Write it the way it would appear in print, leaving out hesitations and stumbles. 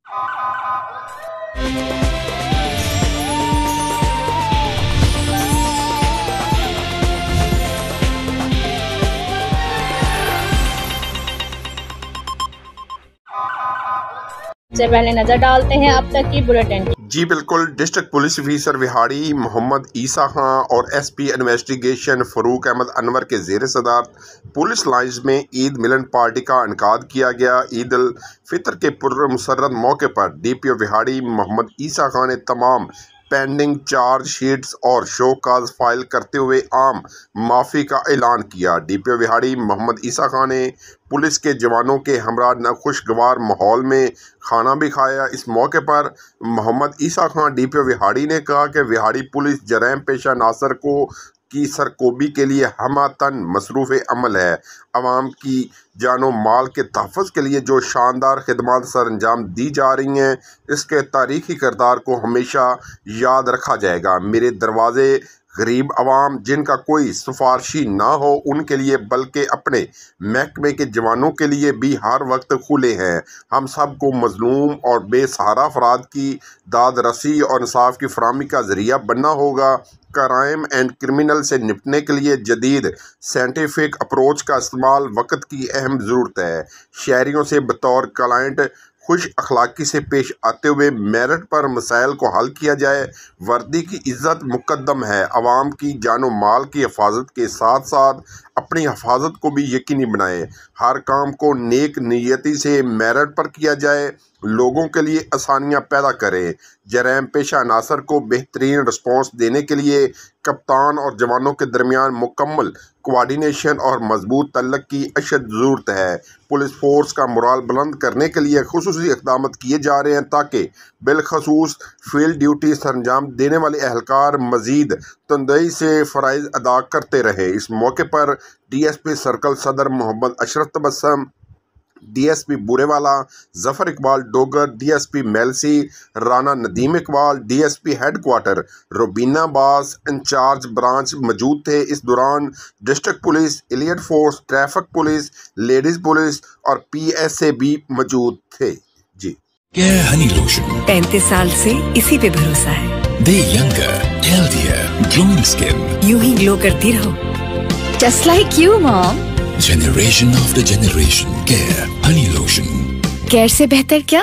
سے پہلے نظر ڈالتے ہیں اب تک کی بلیٹن۔ جی بالکل، ڈسٹرکٹ پولیس آفیسر وہاڑی محمد عیسیٰ خان اور ایس پی انویسٹیگیشن فاروق احمد انور کے زیر صدارت پولیس لائنز میں عید ملن پارٹی کا انعقاد کیا گیا۔ عید الفطر کے پرمسرت موقع پر ڈی پی او وہاڑی محمد عیسیٰ خان نے تمام پینڈنگ چارج شیٹس اور شو کاز فائل کرتے ہوئے عام معافی کا اعلان کیا۔ ڈی پی او وہاڑی محمد عیسیٰ خان نے پولیس کے جوانوں کے ہمراہ خوشگوار ماحول میں کھانا بھی کھایا۔ اس موقع پر محمد عیسیٰ خان ڈی پی او وہاڑی نے کہا کہ وہاڑی پولیس جرائم پیشہ عناصر کی سرکوبی کے لیے ہمہ تن مصروف عمل ہے۔ عوام کی جان و مال کے تحفظ کے لیے جو شاندار خدمات سر انجام دی جا رہی ہیں، اس کے تاریخی کردار کو ہمیشہ یاد رکھا جائے گا۔ میرے دروازے غریب عوام جن کا کوئی سفارشی نہ ہو ان کے لیے بلکہ اپنے محکمے کے جوانوں کے لیے بھی ہر وقت کھلے ہیں۔ ہم سب کو مظلوم اور بے سہارا افراد کی داد رسی اور انصاف کی فراہمی کا ذریعہ بننا ہوگا۔ کرائم اینڈ کرمنل سے نپٹنے کے لیے جدید سائنٹیفک اپروچ کا استعمال وقت کی اہم ضرورت ہے۔ شہریوں سے بطور کلائنٹ خوش اخلاقی سے پیش آتے ہوئے میرٹ پر مسائل کو حل کیا جائے۔ وردی کی عزت مقدم ہے۔ عوام کی جان و مال کی حفاظت کے ساتھ ساتھ اپنی حفاظت کو بھی یقینی بنائیں۔ ہر کام کو نیک نیتی سے میرٹ پر کیا جائے۔ لوگوں کے لیے آسانیاں پیدا کریں۔ جرائم پیشہ عناصر کو بہترین رسپانس دینے کے لیے کپتان اور جوانوں کے درمیان مکمل کوآرڈینیشن اور مضبوط تعلق کی اشد ضرورت ہے۔ پولیس فورس کا مورال بلند کرنے کے لیے خصوصی اقدامات کیے جا رہے ہیں تاکہ بالخصوص فیلڈ ڈیوٹی سر انجام دینے والے اہلکار مزید تندئی سے فرائض ادا کرتے رہیں۔ اس موقع پر D S P circle Saddar Muhammad Ashraf Tabassum, D S P Burewala Zafar Iqbal Dogar, D S P Mailsi Rana Nadeem Iqbal, D S P head quarter Rubina Baz, incharge branch موجود تھے۔ اس دوران district police, elite force, traffic police, ladies police اور پی ایس اے بھی موجود تھے۔ جی کیئر ہنی لوشن 35 سال سے اسی پہ بھروسہ ہے۔ دے ینگر، ہیلدیئر، گلوئنگ اسکن، یوں ہی گلو کرتی رہو، جسٹ لائک یو مام۔ Generation after generation, care honey lotion. Care سے بہتر کیا؟